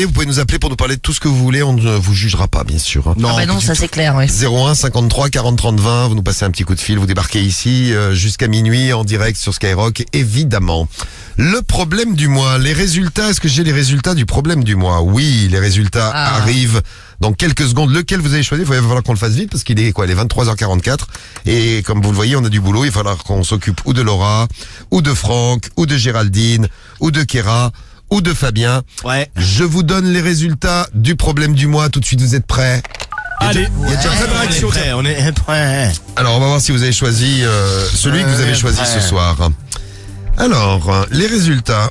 Et vous pouvez nous appeler pour nous parler de tout ce que vous voulez, on ne vous jugera pas, bien sûr. Non, non, ça c'est clair, oui. 01 53 40 30 20, vous nous passez un petit coup de fil, vous débarquez ici jusqu'à minuit en direct sur Skyrock, évidemment. Le problème du mois, les résultats, est-ce que j'ai les résultats du problème du mois? Oui, les résultats arrivent dans quelques secondes. Lequel vous avez choisi? Il va falloir qu'on le fasse vite parce qu'il est il est 23h44 et comme vous le voyez, on a du boulot, il va falloir qu'on s'occupe ou de Laura, ou de Franck, ou de Géraldine, ou de Kéra, ou de Fabien. Ouais. Je vous donne les résultats du problème du mois. Tout de suite, vous êtes prêts? Allez. Il y a déjà plein de réactions. On est prêts. Alors, on va voir si vous avez choisi celui que vous avez choisi ce soir. Alors, les résultats.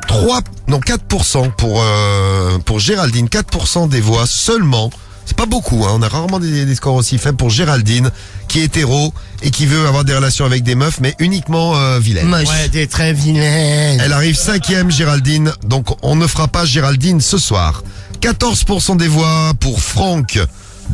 4% pour Géraldine, 4% des voix seulement. C'est pas beaucoup, hein. On a rarement des scores aussi faibles pour Géraldine, qui est hétéro et qui veut avoir des relations avec des meufs, mais uniquement vilaines. Moche. Ouais, t'es très vilaine. Elle arrive 5e, Géraldine, donc on ne fera pas Géraldine ce soir. 14% des voix pour Franck,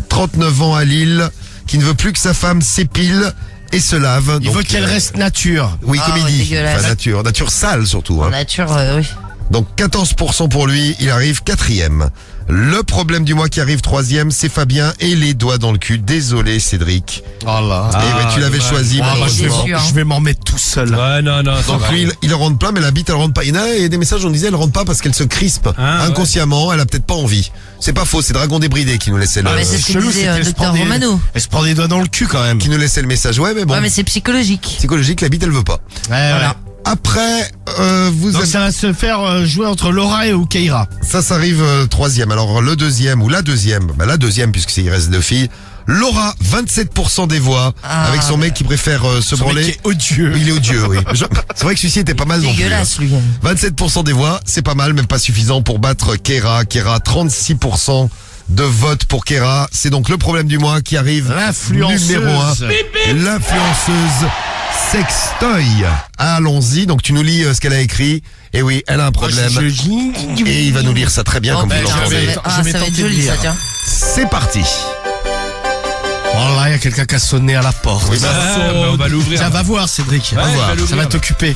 39 ans à Lille, qui ne veut plus que sa femme s'épile et se lave. Il veut qu'elle reste nature. Oui, Ah, comme ouais, il dit. dégueulasse. Enfin, nature sale surtout. En Hein. nature, oui. Donc 14% pour lui, il arrive 4e. Le problème du mois qui arrive 3e, c'est Fabien et les doigts dans le cul. Désolé Cédric. Oh là. Tu l'avais choisi Moi, malheureusement. je vais m'en mettre tout seul. Ouais, non. Donc lui, il le rentre plein, mais la bite, elle rentre pas. Il y a des messages, on disait, elle rentre pas parce qu'elle se crispe. Inconsciemment, elle a peut-être pas envie. C'est pas faux, c'est Dragon Débridé qui nous laissait le, mais c'est ce que chelou, c'est disait qu'elle se Docteur prend des- Romano. Elle se prend des doigts dans le cul quand même. qui nous laissait le message. Ouais, mais bon. Ouais, mais c'est psychologique. Psychologique, la bite, elle veut pas. Voilà. Après, vous Donc avez... ça va se faire jouer entre Laura et Keira. Ça arrive 3e. Alors le deuxième ou la deuxième, la deuxième puisqu'il reste 2 filles. Laura, 27% des voix, avec son mec qui préfère se Son mec branler. qui est odieux. Il est odieux, oui. C'est vrai que celui-ci était pas mal non plus. Dégueulasse, lui. 27% des voix, c'est pas mal, même pas suffisant pour battre Kéra. Kéra, 36% de vote pour Kéra. C'est donc le problème du mois qui arrive. L'influenceuse. Numéro 1. L'influenceuse Sextoy. Allons-y. Donc tu nous lis ce qu'elle a écrit. Et oui, elle a un problème. Et il va nous lire ça très bien, comme vous l'entendez. Ça va être joli, ça, tiens. C'est parti. Oh là, il y a quelqu'un qui a sonné à la porte. Oui, on va l'ouvrir. Ça va voir, Cédric. Ouais, voir. va l'ouvrir. Ça va t'occuper.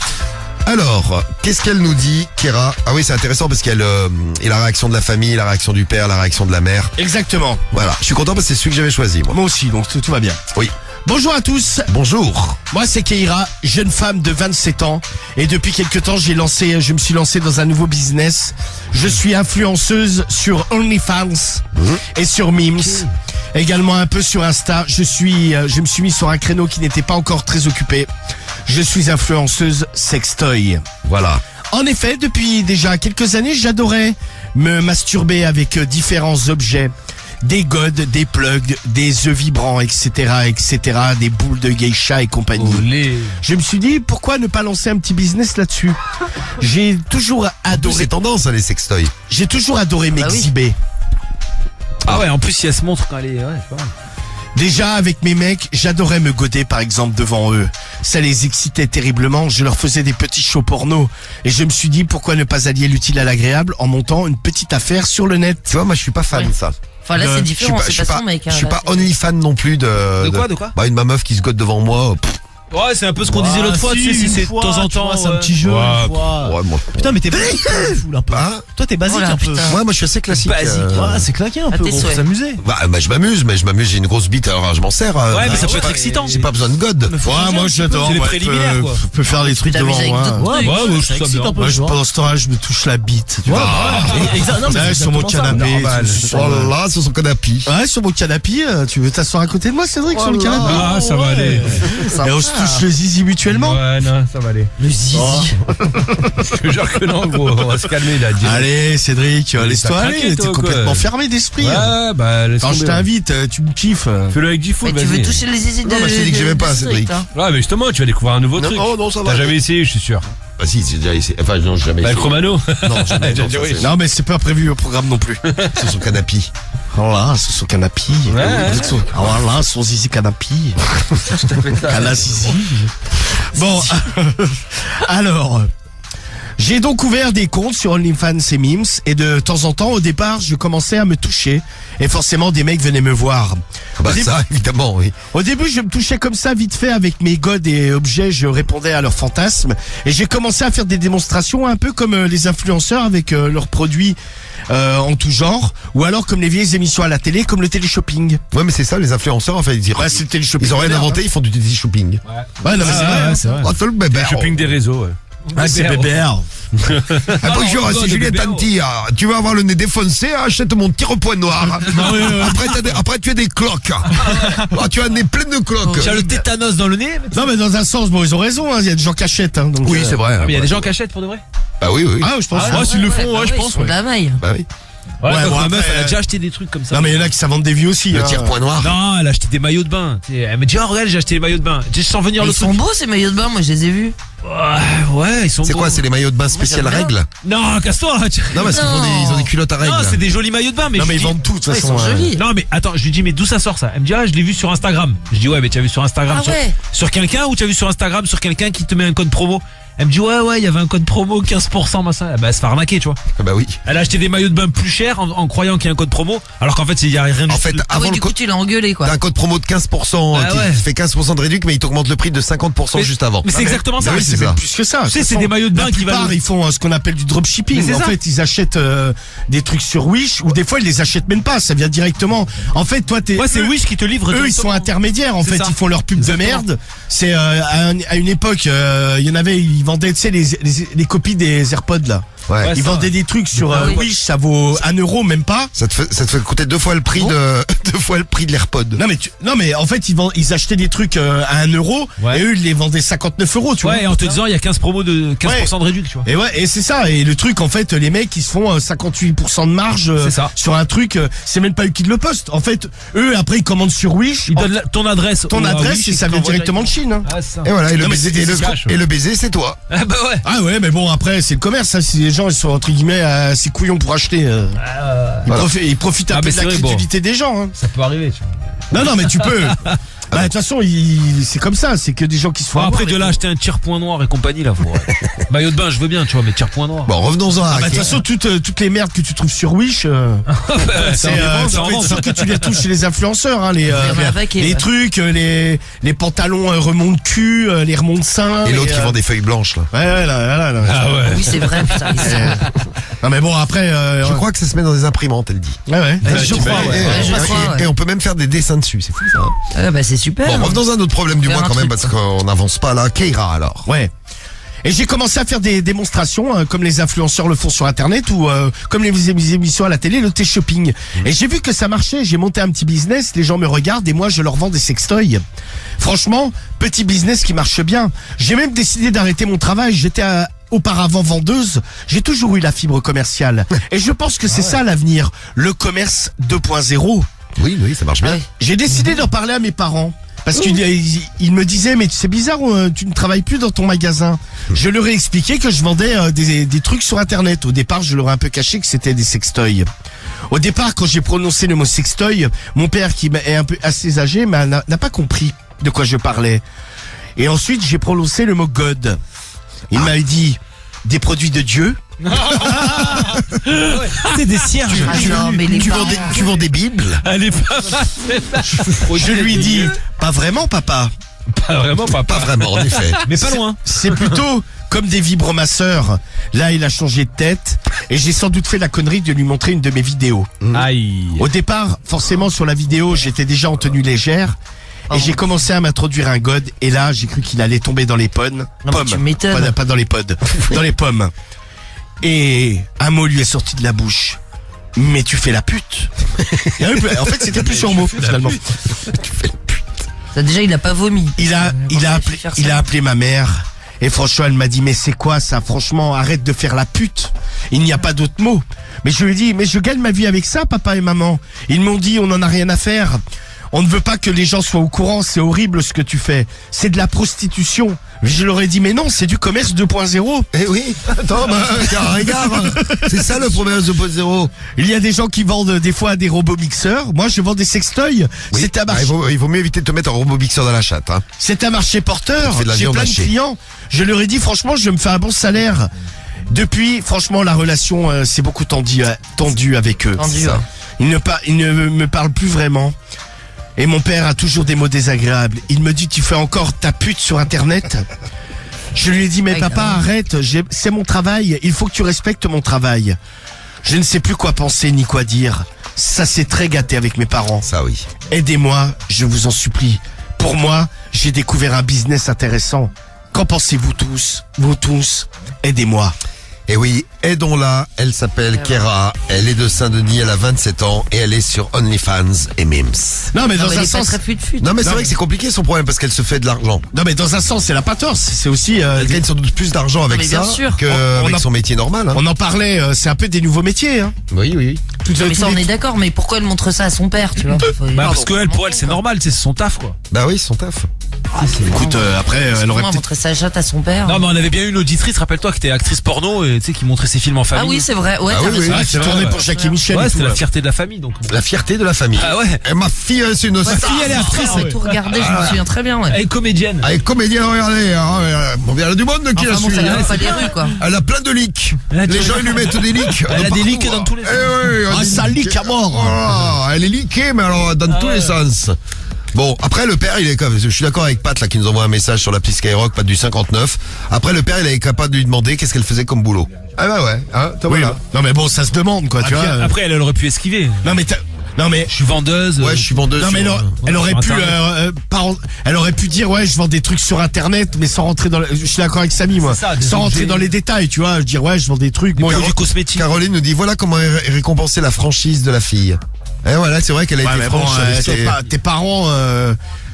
Alors, qu'est-ce qu'elle nous dit, Kéra? Ah oui, c'est intéressant parce qu'elle et la réaction de la famille, la réaction du père, la réaction de la mère. Exactement. Voilà, je suis content parce que c'est celui que j'avais choisi, moi. Moi aussi, donc tout va bien. Oui. Bonjour à tous. Bonjour. Moi, c'est Keira, jeune femme de 27 ans. Et depuis quelques temps, je me suis lancé dans un nouveau business. Je suis influenceuse sur OnlyFans et sur Memes. Également un peu sur Insta. Je me suis mis sur un créneau qui n'était pas encore très occupé. Je suis influenceuse sextoy. Voilà. En effet, depuis déjà quelques années, j'adorais me masturber avec différents objets. Des godes, des plugs, des œufs vibrants, etc., des boules de geisha et compagnie. Je me suis dit, pourquoi ne pas lancer un petit business là-dessus? J'ai toujours adoré, C'est tendance, les sextoys. m'exhiber. Ah ouais, en plus, si elle se montre quand elle est... Ouais, c'est pas mal. Déjà, avec mes mecs, j'adorais me goder, par exemple, devant eux. Ça les excitait terriblement. Je leur faisais des petits shows porno. Et je me suis dit, pourquoi ne pas allier l'utile à l'agréable en montant une petite affaire sur le net? Tu vois, moi, je suis pas fan de ça. Enfin, là, c'est différent, c'est pas son mec. Je suis pas only fan non plus de... De quoi Bah, une meuf qui se gode devant moi. Ouais, c'est un peu ce qu'on disait l'autre fois, tu sais, si c'est de temps en temps. C'est un petit jeu. une fois. Ouais, moi. Putain, mais t'es basique, un peu. Hein? Toi, t'es basique Oh là, un peu. putain. Moi, je suis assez classique. Basique. Ouais, c'est claqué un peu, tes gros, faut souhaits. s'amuser. Bah, je m'amuse, j'ai une grosse bite, alors je m'en sers. Ouais, mais ça peut j'ai être pas- excitant. J'ai pas besoin de god. Ouais, moi j'adore. C'est les Moi, préliminaires, quoi. je peux faire des trucs t'amuses devant avec moi. d'autres Ouais, trucs. ouais, je ça trouve excite bien. un peu, Moi, tu vois. pendant ce temps-là, je me touche la bite. Tu Ouais, vois. bah, exact, non, mais Ouais, c'est sur mon exactement ça. canapé. Normal. Oh là là, sur son canapé. Ouais, sur mon canapé. Tu veux t'asseoir à côté de moi, Cédric, sur le canapé? Ah, ça va aller. Et on se touche le zizi mutuellement. Ouais, non, ça va aller. Le zizi. Je te jure que non, gros. On va se calmer, là. Dieu. Allez, Cédric, laisse-toi t'as aller. craqué, T'es toi, complètement quoi. fermé d'esprit. Ouais, bah, laisse Quand je tomber. t'invite, tu me kiffes. Fais-le avec du foot, Mais tu veux vas-y. toucher les zizi de... Non, bah, je t'ai dit que j'aimais pas, de Cédric. hein. Ouais, mais justement, tu vas découvrir un nouveau Non, truc. oh non, ça va. T'as jamais essayé, je suis sûr. Bah si, j'ai déjà essayé. Enfin, non, j'ai jamais Bah, le essayé. Chromano. Non, jamais. Non, ça, c'est- Non, mais c'est pas prévu au programme non plus. sur son canapé. Voilà, sur son canapé. Ouais. Voilà, son zizi canapé. Cana zizi. Bon, alors, J'ai donc ouvert des comptes sur OnlyFans et Mims et de temps en temps, au départ, je commençais à me toucher et forcément des mecs venaient me voir. Bah Au début- ça, évidemment, oui. Au début, je me touchais comme ça vite fait avec mes godes et objets, je répondais à leurs fantasmes et j'ai commencé à faire des démonstrations un peu comme les influenceurs avec leurs produits en tout genre ou alors comme les vieilles émissions à la télé comme le téléshopping. Ouais, mais c'est ça, les influenceurs, en fait, Ouais, c'est le téléshopping ils ont rien moderne, inventé, ils font du télé-shopping. Ouais, non, mais c'est vrai. c'est vrai. Oh, c'est le bébé. Shopping des réseaux, ouais. Ah, c'est bébert. Ah, bonjour, c'est Juliette Tanti. Tu vas avoir le nez défoncé, achète mon petit repoint noir. Après, tu as des cloques. Ah, tu as un nez plein de cloques. Tu as le tétanos dans le nez. Non, mais dans un sens, bon, ils ont raison, hein, il y a des gens qui achètent. Hein, donc, Oui, c'est vrai. Mais il y a des gens qui achètent pour de vrai. Bah oui, oui. Ah, je pense. Ah, s'ils le font, ouais, je Ils pense. sont de la maille. Bah oui. Ouais, Ouais, donc bon, ma meuf, après, elle a déjà acheté des trucs comme ça. Non, mais il y en a qui s'inventent des vies aussi. Le hein. tire-point noir. Non, elle a acheté des maillots de bain. Tu sais, elle me dit, oh, regarde, j'ai acheté des maillots de bain. Tu sais, sans venir Ils le sont truc. beaux ces maillots de bain, moi je les ai vus. Ouais, ils sont C'est beaux. quoi, c'est les maillots de bain spécial j'aime bien. règles? Non, casse-toi. Non, parce qu'ils font ils ont des culottes à règles. Non, c'est des jolis maillots de bain, mais Non, je mais ils dis- vendent tout, de toute Ouais, ils façon. sont jolis. Non, mais attends, je lui dis, mais d'où ça sort ça? Elle me dit, ah, je l'ai vu sur Instagram. Je dis, ouais, mais tu as vu sur Instagram Ah ouais. sur quelqu'un ou tu as vu sur Instagram sur quelqu'un qui te met un code promo? Elle me dit, ouais, il y avait un code promo, 15%, machin. Bah, elle se fait arnaquer, tu vois. Ah bah oui. Elle a acheté des maillots de bain plus chers en croyant qu'il y a un code promo, alors qu'en fait, il y a rien du En fait, tout. Ah avant oui, le du coup code, tu l'as engueulé quoi. t'as un code promo de 15% Ah ouais. qui fait 15% de réduction, mais il t'augmente le prix de 50% Mais- juste avant. Mais c'est exactement ça. oui, C'est c'est même ça. plus que ça. Tu sais, De c'est toute des maillots de bain la qui plupart, valent- ils font ce qu'on appelle du Mais dropshipping. c'est En ça. fait, ils achètent des trucs sur Wish ou des fois ils les achètent même pas. Ça vient directement. En fait, toi, Ouais, c'est eux, Wish qui te livre. eux, ils directement. sont intermédiaires. En C'est fait, ça. ils font leur pub Exactement. de merde. C'est à une époque, il y en avait, ils vendaient, tu sais, les copies des AirPods là. Ouais. Ouais, Ils ça, vendaient des trucs sur Ah oui. Wish, ça vaut 1 euro même pas. Ça te fait coûter deux fois le prix Bon. deux fois le prix de l'AirPod. Non mais en fait ils achetaient des trucs à 1 euro Ouais. et eux ils les vendaient 59 euros, tu Ouais, vois. et en te disant, il y a 15 promos de 15% de réduction, tu vois. Et ouais, et c'est ça. Et le truc, en fait, les mecs, ils se font 58% de marge C'est ça. sur un truc. C'est même pas eux qui le postent. En fait, eux, après, ils commandent sur Wish. Ils donnent ton adresse. ton au- à adresse Wish et ça qu'ils vient t'envoient directement de Chine. Hein. Ah, ça. Et voilà, et le Non, mais baiser, c'est des et le baiser, c'est toi. Ah, bah ouais. Ah ouais, mais bon, après, c'est le commerce. Ça, si les gens, ils sont entre guillemets assez couillons pour acheter. Voilà. Ils profitent un Ah, peu mais de la c'est vrai, bon. crédulité des gens. Hein. Ça peut arriver, tu vois. Non, mais tu peux. Bah, de toute façon, c'est comme ça. C'est que des gens qui se font. Bon, après, avoir, de là, acheter un tire-point noir et compagnie, là, faut. Maillot de bain, je veux bien, tu vois, mais tire-point noir. Bon, revenons-en à Ah bah, de toute Hacker. façon, toutes les merdes que tu trouves sur Wish, Ça en vend. sûr que tu les trouves chez les influenceurs, hein, y en a un paquet, les ouais. trucs, les pantalons remonte cul, les remonte seins. Et l'autre qui vend des des feuilles blanches, là. Ouais, là. Ah ouais. Oui c'est vrai putain. Ils sont- Non mais bon après. Je crois que ça se met dans des imprimantes, elle dit. Ouais. je crois, ouais. Je crois, ouais. Et on peut même faire des dessins dessus, c'est fou ça. Ah bah c'est super. Bon, revenons à un autre problème du Faire mois un quand même, truc, parce qu'on n'avance pas là. Keira alors. Ouais. Et j'ai commencé à faire des démonstrations comme les influenceurs le font sur internet ou comme les émissions à la télé, le T-shopping. Et j'ai vu que ça marchait, j'ai monté un petit business, les gens me regardent et moi je leur vends des sextoys. Franchement, petit business qui marche bien. J'ai même décidé d'arrêter mon travail, j'étais auparavant vendeuse, j'ai toujours eu la fibre commerciale. Et je pense que c'est ça l'avenir, le commerce 2.0. Oui, ça marche bien. Ouais. J'ai décidé d'en parler à mes parents. Parce qu'ils me disaient, mais c'est bizarre, tu ne travailles plus dans ton magasin. Je leur ai expliqué que je vendais des trucs sur Internet. Au départ, je leur ai un peu caché que c'était des sextoys. Au départ, quand j'ai prononcé le mot sextoy, mon père, qui est un peu assez âgé, n'a pas compris de quoi je parlais. Et ensuite, j'ai prononcé le mot God. Il m'a dit, des produits de Dieu. C'est des cierges. Ah non mais les parents. Tu vends des bibles? Elle est pas mal. Je lui dis, pas vraiment, papa. Pas vraiment, Pas papa. vraiment, en effet. Mais pas loin. C'est plutôt comme des vibromasseurs. Là, il a changé de tête et j'ai sans doute fait la connerie de lui montrer une de mes vidéos. Aïe. Au départ, forcément, sur la vidéo, j'étais déjà en tenue légère et j'ai commencé à m'introduire un god et là, j'ai cru qu'il allait tomber dans les pommes. Non, mais tu m'étonnes. Pas dans les pods, dans les pommes. Et un mot lui est sorti de la bouche. Mais tu fais la pute. En fait, c'était plus sur mot, finalement. Ça, déjà il a pas vomi. Il a Faire ça. appelé ma mère. Et franchement, elle m'a dit, mais c'est quoi ça? Franchement, arrête de faire la pute. Il n'y a pas d'autre mot. Mais je lui ai dit, mais je gagne ma vie avec ça, papa et maman. Ils m'ont dit, on n'en a rien à faire. On ne veut pas que les gens soient au courant, c'est horrible ce que tu fais. C'est de la prostitution. Je leur ai dit, mais non, c'est du commerce 2.0. Eh oui, attends, regarde, c'est ça le problème de 2.0. Il y a des gens qui vendent des fois des robots mixeurs. Moi, je vends des sextoys. Oui. C'est un Bah, marché. il vaut mieux éviter de te mettre un robot mixeur dans la chatte. Hein. C'est un marché porteur. Tu fais de la J'ai viande plein de hachée. clients. Je leur ai dit, franchement, je me fais un bon salaire. Depuis, franchement, la relation c'est beaucoup tendue avec eux. Tendu, C'est ça. ouais. Il ne me parle plus vraiment. Et mon père a toujours des mots désagréables. Il me dit, tu fais encore ta pute sur Internet? Je lui ai dit, mais Ouais, papa, grave. arrête, c'est mon travail. Il faut que tu respectes mon travail. Je ne sais plus quoi penser ni quoi dire. Ça s'est très gâté avec mes parents. Ça oui. Aidez-moi, je vous en supplie. Pour moi, j'ai découvert un business intéressant. Qu'en pensez-vous tous? Vous tous, aidez-moi. Et oui, aidons-la, elle s'appelle Kera, elle est de Saint-Denis, elle a 27 ans et elle est sur OnlyFans et Mims. Non, mais Non, dans mais il un est pas sens, très fut-fut. Non mais c'est Non, vrai que c'est compliqué son problème parce qu'elle se fait de l'argent. non, mais dans un sens, elle a pas tort. C'est aussi, Elle gagne sans doute plus d'argent avec mais bien ça sûr. qu'avec On a- son métier normal. Hein. on en parlait, c'est un peu des nouveaux métiers, hein. Oui, oui. Mais ça, on est d'accord, mais pourquoi elle montre ça à son père, tu vois? Bah, parce que elle, pour elle, c'est normal, c'est son taf, quoi. Bah oui, son taf. Écoute, après, elle aurait Comment peut-être... montrer sa chatte à son père? Non, mais on avait bien eu une auditrice, rappelle-toi, qui était actrice porno et tu sais, qui montrait ses films en Ah famille. oui, c'est vrai. Ouais, Ah t'as oui, raison. oui, Ah, c'est qui vrai, tournait ouais. pour Jackie Michel Ouais, et tout. c'était la Ouais. fierté de la famille, donc. La fierté de la famille. Ah ouais. Et ma fille, c'est une star. fille, elle est actrice. J'ai tout regardé, je me souviens très bien, ouais. Elle est comédienne. Elle est comédienne, regardez. Hein, bon, il y a du monde qui la Enfin bon, suit. ça hein. vient pas des rues, quoi. Elle a plein de leaks. Elle a Les du- gens ils lui mettent des leaks. Elle a des partout, leaks dans tous les Eh oui, Ah, des ça leaks. leak à mort. Voilà, elle est leakée, mais alors dans tous les sens. Bon, après le père, il est comme, je suis d'accord avec Pat là qui nous envoie un message sur l'appli Skyrock, Pat du 59. Après le père, il est capable de lui demander qu'est-ce qu'elle faisait comme boulot. Ah bah ouais, hein, t'as Oui, voilà. non, mais bon, ça se demande, quoi, tu vois. Après, elle aurait pu esquiver. Non, mais non, mais... Je suis vendeuse. Ouais, je suis vendeuse. Non mais sur, elle aurait sur pu Internet. elle aurait pu dire ouais je vends des trucs sur internet mais sans rentrer dans je suis d'accord avec Samy moi C'est ça, des sans rentrer objets. dans les détails tu vois je dire ouais je vends des trucs Bon, bon, du cosmétique. Caroline nous dit voilà comment récompenser la franchise de la fille. Et voilà, c'est vrai qu'elle a ouais, été mais bon, franche. avec ses- tes parents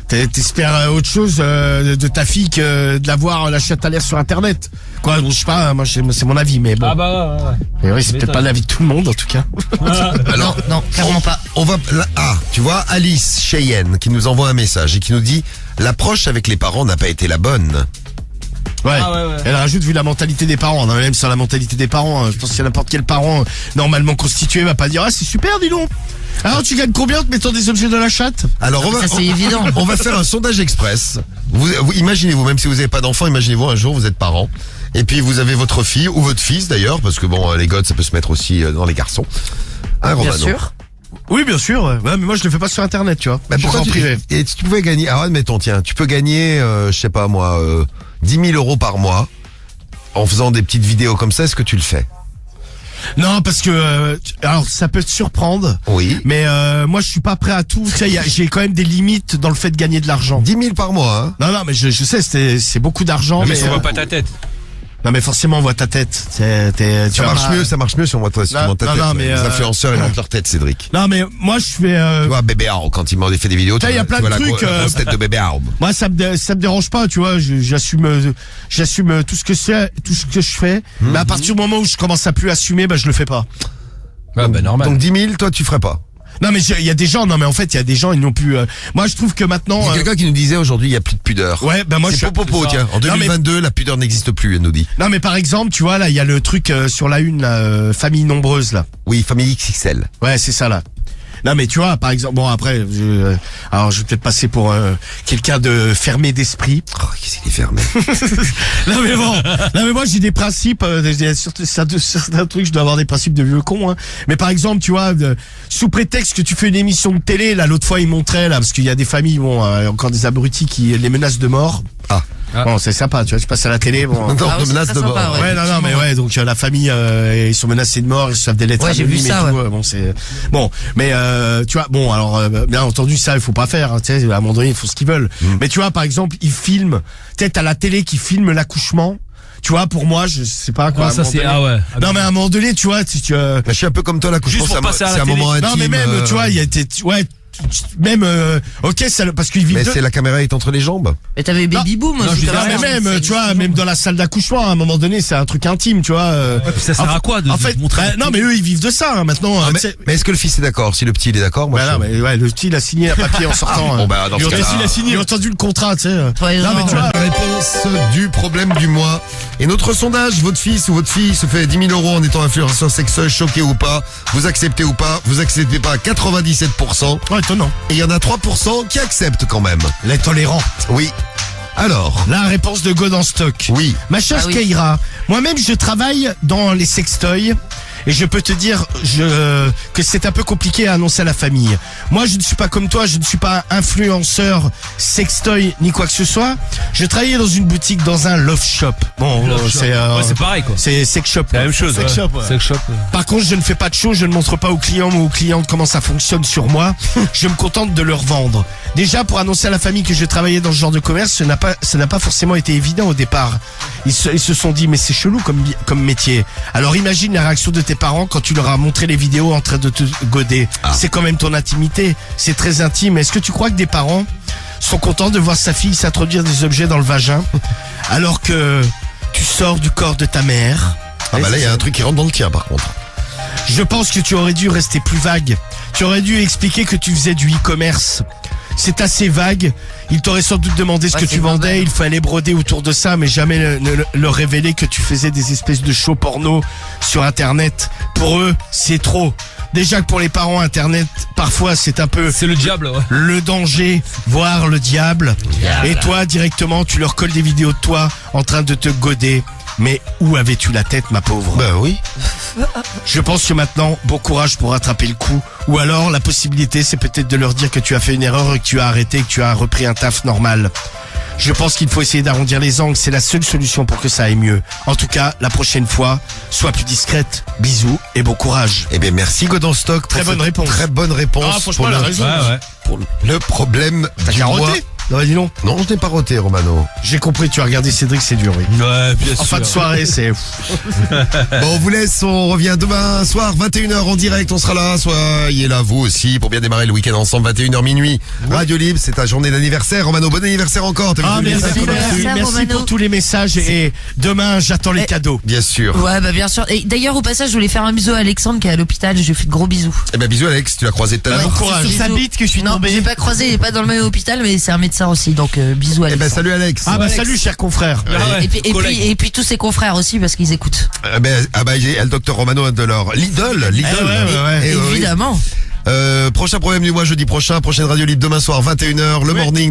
t'espères autre chose de ta fille que de la voir la chatte à l'air sur internet quoi je sais pas moi c'est mon avis mais bon Ah bah ouais. mais oui, c'est peut-être pas l'avis de tout le monde en tout cas. Alors, Non, clairement pas. on va là, tu vois Alice Cheyenne qui nous envoie un message et qui nous dit l'approche avec les parents n'a pas été la bonne. Ouais. Ah ouais, ouais. Elle rajoute vu la mentalité des parents. Non, même sur la mentalité des parents, je pense qu'il y a n'importe quel parent normalement constitué va pas dire ah c'est super dis donc. Alors tu gagnes combien en te mettant des objets dans la chatte? Alors Ça, c'est évident. on va faire un sondage express. Vous imaginez-vous, même si vous n'avez pas d'enfant, imaginez-vous un jour vous êtes parent et puis vous avez votre fille ou votre fils d'ailleurs, parce que bon les godes ça peut se mettre aussi dans les garçons. Hein, Bien Romano sûr. Oui bien sûr. Ouais, mais moi je le fais pas sur internet tu vois. Bah, Je pourquoi fais en tu, privé. et tu pouvais gagner, alors admettons tiens, tu peux gagner, je sais pas moi, 10 000 euros par mois en faisant des petites vidéos comme ça, est-ce que tu le fais? Non parce que alors ça peut te surprendre. Oui. Mais moi je suis pas prêt à tout. Tu sais, j'ai quand même des limites dans le fait de gagner de l'argent. 10 000 par mois, hein. Non mais je sais c'est beaucoup d'argent. Mais Mais ça voit pas ta tête. non mais forcément on voit ta tête. Tu Ça vas marche pas- mieux, ça marche mieux sur moi, toi, si tu Non, montes ta non, tête. non, mais, les influenceurs, ils montent leur tête, Cédric. Non mais moi je fais Tu vois, Bébé Arbe, quand il m'a fait des vidéos, Putain, tu y a vois, plein tu vois de la trucs, la grosse tête de Bébé Arbe. moi ça me dérange pas tu vois j'assume tout ce que je fais mais à partir du moment où je commence à plus assumer bah je le fais pas. Ah bah normal. Donc 10 000, toi, tu ferais pas. Non mais il y a des gens non mais en fait il y a des gens ils n'ont plus moi je trouve que maintenant Il y a quelqu'un qui nous disait aujourd'hui, il y a plus de pudeur. ouais bah moi je C'est Popopo, tiens. En Non, mais- 2022, la pudeur n'existe plus, elle nous dit. non mais par exemple tu vois là il y a le truc sur la une là, famille nombreuse là Oui, famille XXL. ouais c'est ça là. Non mais tu vois par exemple bon après alors je vais peut-être passer pour quelqu'un de fermé d'esprit. Oh, qu'est-ce qu'il est fermé. Non mais bon, non mais moi j'ai des principes, certains trucs je dois avoir des principes de vieux con. Hein. Mais par exemple tu vois, sous prétexte que tu fais une émission de télé, là l'autre fois ils montraient là parce qu'il y a des familles bon encore des abrutis qui les menacent de mort. Ah. Bon c'est sympa, tu vois, tu passes à la télé bon. Encore Ah ouais, de c'est menaces très de mort. sympa, ouais. Ouais non mais ouais donc la famille ils sont menacés de mort, ils reçoivent des lettres Ouais, j'ai vu anonymes ça, et tout. ouais. Bon c'est bon mais tu vois bon alors bien entendu ça il faut pas faire hein, tu sais à un moment donné ils font ce qu'ils veulent. Mais tu vois par exemple ils filment, tu sais t'as la télé qui filme l'accouchement. Tu vois, pour moi, je sais pas quoi. Ah, à un ça moment c'est donné. ah ouais. Non, mais à un moment donné, tu vois, Je suis un peu comme toi, là, Juste pour passer à la c'est un télé. moment intime. non, mais même, tu vois, il y a été, ouais, même, ok, ça, parce qu'ils vivent Mais deux. c'est la caméra est entre les jambes. Mais t'avais Baby Boom Non, je aussi. veux Non, dire, mais même, tu vois, même dans la salle d'accouchement, à un moment donné, c'est un truc intime, tu vois. Ouais, puis ça sert à quoi de en fait, montrer non, mais eux, ils vivent de ça, hein, maintenant. Ah, tu mais sais. est-ce que le fils est d'accord? Si le petit il est d'accord, moi Ouais, non, mais ouais, le petit, il a signé un papier en sortant. Bon, bah, dans ce cas-là. Il a entendu le contrat, tu sais. Ouais, Non, mais genre, tu vois, La réponse du problème du mois. Et notre sondage, votre fils ou votre fille se fait 10 000 euros en étant influenceur sexuel, choqué ou pas, vous acceptez ou pas, vous acceptez pas 97%. oh, étonnant. Et il y en a 3% qui acceptent quand même. Les tolérants. Oui. Alors, La réponse de God en stock. oui. Ma chère Ah oui. Keira, moi-même je travaille dans les sextoys et je peux te dire que c'est un peu compliqué à annoncer à la famille. Moi je ne suis pas comme toi, je ne suis pas influenceur sextoy ni quoi que ce soit. Je travaillais dans une boutique, dans un love shop. Bon, Love shop. Ouais, c'est pareil quoi. c'est sex shop. C'est la même chose. Sex shop, ouais. Sex shop. Par contre, je ne fais pas de show, je ne montre pas aux clients ou aux clientes comment ça fonctionne sur moi. Je me contente de leur vendre. Déjà, pour annoncer à la famille que je travaillais dans ce genre de commerce, ça n'a pas forcément été évident au départ. Ils se sont dit, mais c'est chelou comme métier. Alors imagine la réaction de tes parents quand tu leur as montré les vidéos en train de te goder. C'est quand même ton intimité, c'est très intime. Est-ce que tu crois que des parents sont contents de voir sa fille s'introduire des objets dans le vagin alors que tu sors du corps de ta mère? Ah bah là, il y a un truc qui rentre dans le tien, par contre. Je pense que tu aurais dû rester plus vague. Tu aurais dû expliquer que tu faisais du e-commerce. C'est assez vague. Ils t'auraient sans doute demandé ce Ouais, que c'est tu pas vendais. mal. Il fallait broder autour de ça, mais jamais leur révéler que tu faisais des espèces de shows porno sur Internet. Pour eux, c'est trop. Déjà que pour les parents, Internet, parfois, c'est un peu C'est le diable, ouais. le danger, voire le diable. Et toi, directement, tu leur colles des vidéos de toi en train de te goder. Mais où avais-tu la tête, ma pauvre? Bah oui. Je pense que maintenant, bon courage pour rattraper le coup. Ou alors, la possibilité, c'est peut-être de leur dire que tu as fait une erreur et que tu as arrêté, que tu as repris un taf normal. Je pense qu'il faut essayer d'arrondir les angles, c'est la seule solution pour que ça aille mieux. En tout cas, la prochaine fois, sois plus discrète. Bisous et bon courage. Eh bien, merci Godon Stock. pour Très bonne cette réponse. Très bonne réponse. Ah, franchement, pour elle a le- raison. Ouais, ouais. pour le problème du mois. Carotté? Non, dis non. Non, je n'ai pas roté, Romano. J'ai compris, tu as regardé Cédric, c'est dur, oui. Ouais, bien En fin de sûr. soirée, c'est... Bon, on vous laisse, on revient demain soir, 21h en direct, on sera là, soyez là vous aussi pour bien démarrer le week-end ensemble, 21h minuit. Radio Libre, c'est ta journée d'anniversaire, Romano, bon anniversaire encore. T'as vu Ah, tous les merci, messages qu'on a merci, reçus Romano. merci pour tous les messages et demain, j'attends les Eh. cadeaux. Bien sûr. Ouais, bah bien sûr. Et d'ailleurs, au passage, je voulais faire un bisou à Alexandre qui est à l'hôpital. Je lui fais de gros bisous. Eh ben bisous Alex, tu l'as croisé tout à Bon l'heure. courage. Bisous. Sur sa bite que je suis Non, tombé. j'ai pas croisé, il est pas dans le même hôpital, mais c'est un médecin aussi. Donc bisous à Eh ben Alexandre. salut Alex. Ah bah salut, cher confrère. Ah ouais, collègue. Et puis tous ses confrères aussi parce qu'ils écoutent. Il y a le docteur Romano de leur l'idole. Eh ouais. Eh oui. Évidemment. Prochain problème du mois jeudi prochain, prochaine Radio Libre demain soir 21h, le morning.